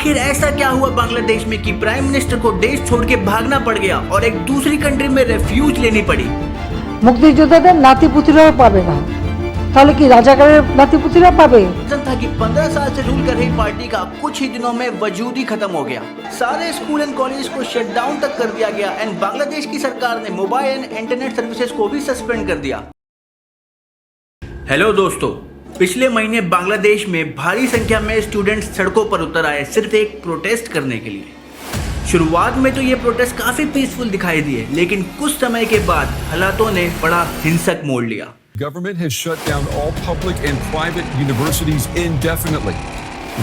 आखिर ऐसा क्या हुआ बांग्लादेश में कि प्राइम मिनिस्टर को देश छोड़ के भागना पड़ गया और एक दूसरी कंट्री में रेफ्यूज लेनी पड़ी। মুক্তিযোদ্ধাদের নাতিপুতিরাও পাবে না, তাহলে কি রাজাকারের নাতিপুতিরা পাবে? था कि 15 साल से रूल कर रही पार्टी का कुछ ही दिनों में वजूद ही खत्म हो गया। सारे स्कूल एंड कॉलेज को शट डाउन तक कर दिया गया एंड बांग्लादेश की सरकार ने मोबाइल एंड इंटरनेट सर्विसेज को भी सस्पेंड कर दिया। हेलो दोस्तों, पिछले महीने बांग्लादेश में भारी संख्या में स्टूडेंट्स सड़कों पर उतर आए सिर्फ एक प्रोटेस्ट करने के लिए। शुरुआत में तो ये प्रोटेस्ट काफी पीसफुल दिखाई दिए, लेकिन कुछ समय के बाद हालातों ने बड़ा हिंसक मोड़ लिया। Government has shut down all public and private universities indefinitely.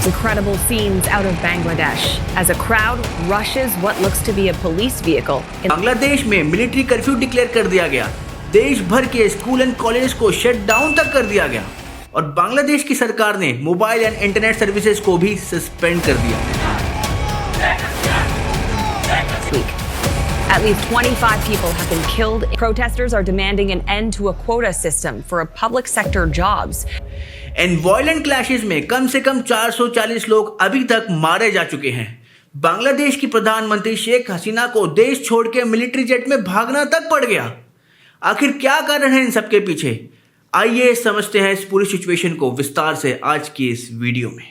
Incredible scenes out of Bangladesh as a crowd rushes what looks to be a police vehicle. Bangladesh में मिलिट्री कर्फ्यू डिक्लेयर कर दिया गया, देश भर के स्कूल एंड कॉलेज को shut down तक कर दिया गया और बांग्लादेश की सरकार ने मोबाइल एंड इंटरनेट सर्विसेज को भी सस्पेंड कर दिया। At least 25 people have been killed. Protesters are demanding an end to a quota system for public sector jobs. And violent clashes में कम से कम 440 लोग अभी तक मारे जा चुके हैं। बांग्लादेश की प्रधानमंत्री शेख हसीना को देश छोड़ के मिलिट्री जेट में भागना तक पड़ गया। आखिर क्या कारण है इन सबके पीछे? आइए समझते हैं इस पूरी सिचुएशन को विस्तार से आज की इस वीडियो में।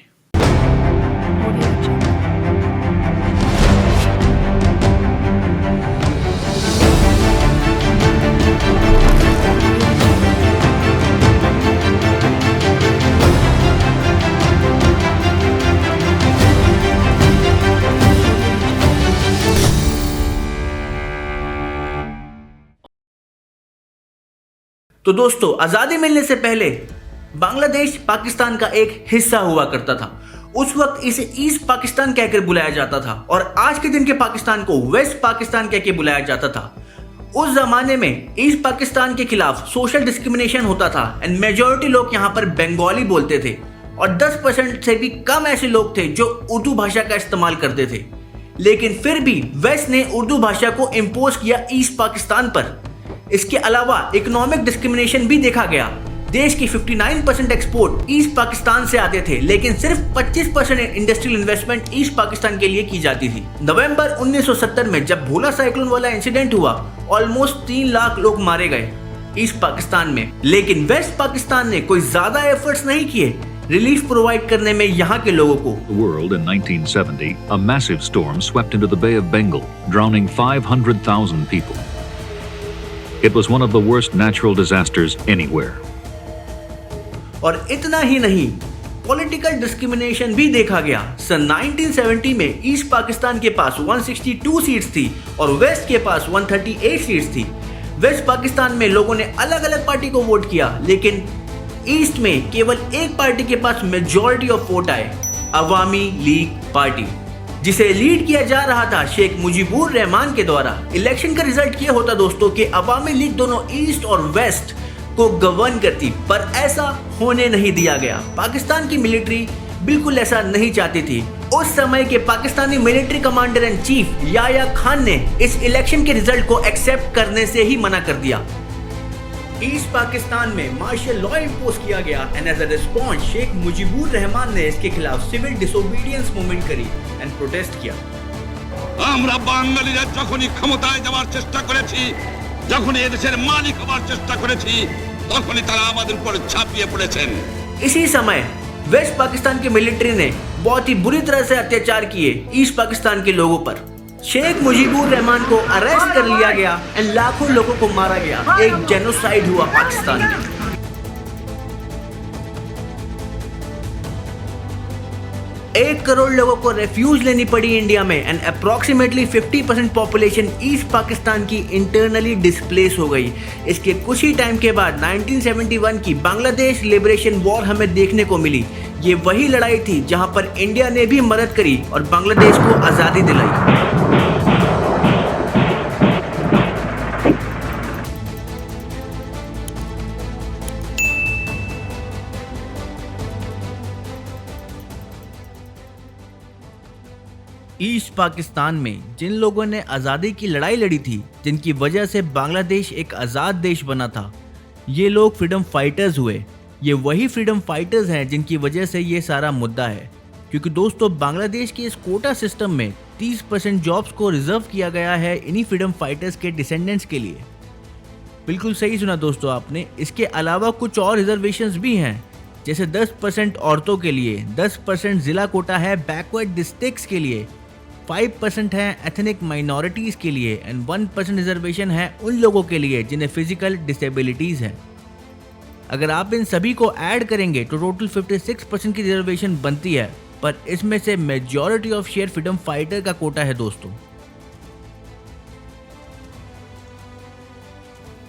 तो दोस्तों, आजादी मिलने से पहले बांग्लादेश पाकिस्तान का एक हिस्सा हुआ करता था। उस वक्त इसे ईस्ट पाकिस्तान कहकर बुलाया जाता था और आज के दिन के पाकिस्तान को वेस्ट पाकिस्तान कहकर बुलाया जाता था। उस जमाने में ईस्ट पाकिस्तान के खिलाफ सोशल डिस्क्रिमिनेशन होता था एंड मेजॉरिटी लोग यहाँ पर बंगाली बोलते थे और 10% से भी कम ऐसे लोग थे जो उर्दू भाषा का इस्तेमाल करते थे। लेकिन फिर भी वेस्ट ने उर्दू भाषा को इम्पोज किया ईस्ट पाकिस्तान पर। इसके अलावा इकोनॉमिक डिस्क्रिमिनेशन भी देखा गया। देश की 59% एक्सपोर्ट ईस्ट पाकिस्तान से आते थे, लेकिन सिर्फ 25% इंडस्ट्रियल इन्वेस्टमेंट ईस्ट पाकिस्तान के लिए की जाती थी। नवंबर 1970 में जब भोला साइक्लोन वाला इंसिडेंट हुआ, ऑलमोस्ट 3 लाख लोग मारे गए ईस्ट पाकिस्तान में, लेकिन वेस्ट पाकिस्तान ने कोई ज्यादा एफर्ट्स नहीं किए रिलीफ प्रोवाइड करने में यहाँ के लोगों को। The world in 1970, a massive storm swept into the Bay of Bengal, drowning 500,000 people. It was one of the worst natural disasters anywhere. और इतना ही नहीं, पॉलिटिकल डिस्क्रिमिनेशन भी देखा गया। सन 1970 में ईस्ट पाकिस्तान के पास 162 सीट्स थी और वेस्ट के पास 138 सीट्स थी। वेस्ट पाकिस्तान में लोगों ने अलग अलग पार्टी को वोट किया, लेकिन ईस्ट में केवल एक पार्टी के पास मेजॉरिटी ऑफ वोट आए, अवामी लीग पार्टी, जिसे लीड किया जा रहा था शेख मुजीबुर रहमान के द्वारा। इलेक्शन का रिजल्ट ये होता दोस्तों कि अवामी लीग दोनों ईस्ट और वेस्ट को गवर्न करती, पर ऐसा होने नहीं दिया गया। पाकिस्तान की मिलिट्री बिल्कुल ऐसा नहीं चाहती थी। उस समय के Pakistani military commander and chief Yahya Khan ने इस इलेक्शन के रिजल्ट को एक्सेप्ट करने से ही मना कर दिया। ईस्ट पाकिस्तान में मार्शल लॉ इम्पोज किया गया and as a response Sheikh Mujibur Rahman ने इसके खिलाफ सिविल डिसोबीडियंस मूवमेंट करी एंड प्रोटेस्ट किया। আমরা বাঙালিরা যখনই ক্ষমতায় যাওয়ার চেষ্টা করেছি, যখনই এদেশের মালিক হওয়ার চেষ্টা করেছি, তখনই তারা আমাদের উপর ঝাঁপিয়ে পড়েছেন। इसी समय वेस्ट पाकिस्तान की मिलिट्री ने बहुत ही बुरी तरह से अत्याचार किए ईस्ट पाकिस्तान के लोगों पर। शेख मुजीबुर रहमान को अरेस्ट कर लिया गया एंड लाखों लोगों को मारा गया। एक जेनोसाइड हुआ पाकिस्तान में। 1 करोड़ लोगों को रेफ्यूज लेनी पड़ी इंडिया में and approximately 50% population east Pakistan की इंटरनली डिस्प्लेस हो गई। इसके कुछ ही टाइम के बाद 1971 की बांग्लादेश लिबरेशन वॉर हमें देखने को मिली। ये वही लड़ाई थी जहां पर इंडिया ने भी मदद करी और बांग्लादेश को आज़ादी दिलाई। ईस्ट पाकिस्तान में जिन लोगों ने आज़ादी की लड़ाई लड़ी थी, जिनकी वजह से बांग्लादेश एक आज़ाद देश बना था, ये लोग फ्रीडम फाइटर्स हुए। ये वही फ्रीडम फाइटर्स हैं जिनकी वजह से ये सारा मुद्दा है। क्योंकि दोस्तों बांग्लादेश के इस कोटा सिस्टम में 30% जॉब्स को रिजर्व किया गया है इन्हीं फ्रीडम फाइटर्स के डिसेंडेंट्स के लिए। बिल्कुल सही सुना दोस्तों आपने। इसके अलावा कुछ और रिजर्वेशंस भी हैं, जैसे 10% औरतों के लिए, 10% जिला कोटा है बैकवर्ड डिस्ट्रिक्ट्स के लिए, 5% है एथनिक माइनॉरिटीज़ के लिए एंड 1% रिजर्वेशन है उन लोगों के लिए जिन्हें फिजिकल डिसेबिलिटीज़ हैं। अगर आप इन सभी को ऐड करेंगे तो टोटल 56% की रिजर्वेशन बनती है, पर इसमें से majority of share freedom fighter का कोटा है दोस्तों।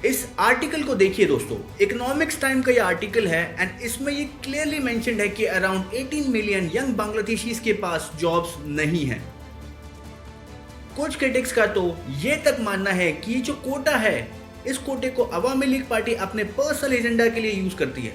इस आर्टिकल को देखिए दोस्तों, इकोनॉमिक्स टाइम का ये आर्टिकल है एंड इसमें ये क्लियरली मेंशन्ड है कि अराउंड 18 मिलियन यंग बांग्लादेशीज के पास जॉब्स नहीं हैं। कुछ क्रिटिक्स का तो ये तक मानना है कि ये जो कोटा है, इस कोटे को अवामी लीग पार्टी अपने पर्सनल एजेंडा के लिए यूज करती है।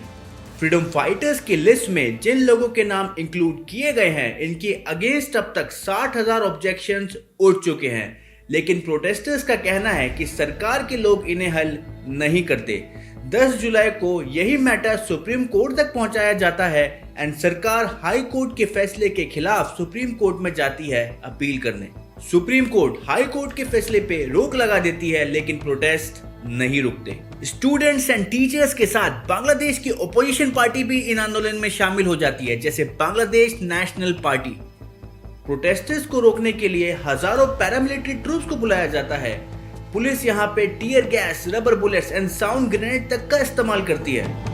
फ्रीडम फाइटर्स की लिस्ट में जिन लोगों के नाम इंक्लूड किए गए हैं, इनके अगेंस्ट अब तक 60,000 ऑब्जेक्शंस उठ चुके हैं, लेकिन प्रोटेस्टर्स का कहना है कि सरकार के लोग इन्हें हल नहीं करते। 10 जुलाई को यही मैटर सुप्रीम कोर्ट तक पहुंचाया जाता है एंड सरकार हाई कोर्ट के फैसले के खिलाफ सुप्रीम कोर्ट में जाती है अपील करने। सुप्रीम कोर्ट हाई कोर्ट के फैसले पे रोक लगा देती है, लेकिन प्रोटेस्ट नहीं रुकते। स्टूडेंट्स एंड टीचर्स के साथ बांग्लादेश की ओपोजिशन पार्टी भी इन आंदोलन में शामिल हो जाती है, जैसे बांग्लादेश नेशनल पार्टी। प्रोटेस्टर्स को रोकने के लिए हजारों पैरामिलिट्री ट्रूप्स को बुलाया जाता है। पुलिस यहाँ पे tear gas, rubber bullets and sound grenade तक का इस्तेमाल करती है।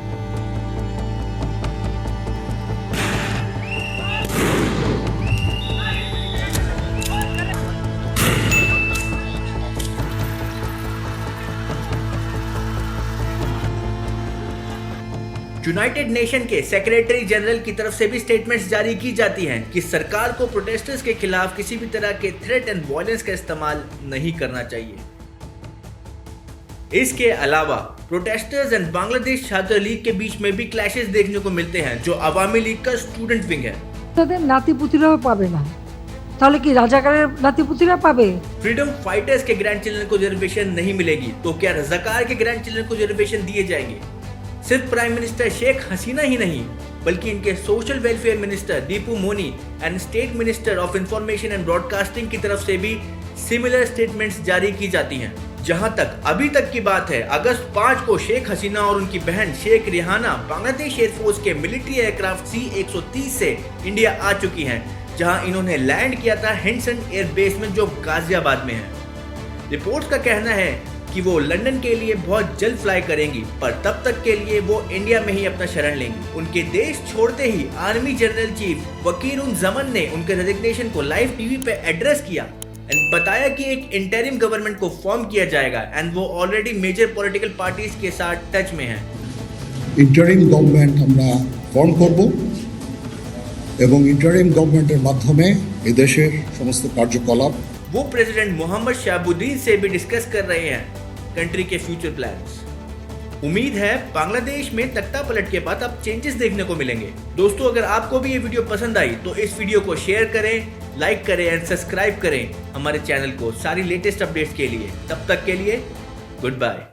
यूनाइटेड नेशन के सेक्रेटरी जनरल की तरफ से भी स्टेटमेंट्स जारी की जाती हैं कि सरकार को प्रोटेस्टर्स के खिलाफ किसी भी तरह के थ्रेट एंड वायलेंस का इस्तेमाल नहीं करना चाहिए। इसके अलावा प्रोटेस्टर्स एंड बांग्लादेश छात्र लीग के बीच में भी क्लैशेस देखने को मिलते हैं, जो अवामी लीग का स्टूडेंट विंग है। তাদের নাতিপুতিরাও পাবে না, তাহলে কি রাজাকারের নাতিপুতিরা পাবে? फ्रीडम फाइटर्स के ग्रैंड चिल्ड्रन को रिजर्वेशन नहीं मिलेगी तो क्या रजाकार के ग्रैंड चिल्ड्रन को रिजर्वेशन दिए जाएंगे? सिर्फ प्राइम मिनिस्टर शेख हसीना ही नहीं, बल्कि इनके social welfare minister Dipu Moni and state minister of information and broadcasting की तरफ से भी सिमिलर स्टेटमेंट्स जारी की जाती हैं। जहां तक अभी तक की बात है, अगस्त 5 को शेख हसीना और उनकी बहन शेख रिहाना बांग्लादेश एयरफोर्स के मिलिट्री एयरक्राफ्ट C-130 से इंडिया आ चुकी हैं, जहां इन्होंने लैंड किया था हिंडसन एयरबेस में, जो गाजियाबाद में है। रिपोर्ट्स का कहना है कि वो लंदन के लिए बहुत जल्द फ्लाई करेंगी, पर तब तक के लिए वो इंडिया में ही अपना शरण लेंगी। उनके देश छोड़ते ही आर्मी जनरल चीफ वकीरुज़्ज़मान ने उनके रेजिग्नेशन को लाइव टीवी पे एड्रेस किया एंड बताया कि एक इंटरिम गवर्नमेंट को फॉर्म किया जाएगा एंड वो ऑलरेडी मेजर पॉलिटिकल पार्टीज के साथ टच में हैं। इंटरिम गवर्नमेंट আমরা ফর্ম করব এবং इंटरिम गवर्नमेंटेर माध्यमे এই দেশের সমস্ত কার্যকলাপ वो प्रेसिडेंट मोहम्मद शहाबुद्दीन से भी डिस्कस कर रहे हैं कंट्री के फ्यूचर प्लान्स। उम्मीद है बांग्लादेश में तख्ता पलट के बाद अब चेंजेस देखने को मिलेंगे। दोस्तों, अगर आपको भी ये वीडियो पसंद आई तो इस वीडियो को शेयर करें, लाइक करें एंड सब्सक्राइब करें हमारे चैनल को सारी लेटेस्ट अपडेट्स के लिए। तब तक के लिए गुड बाय।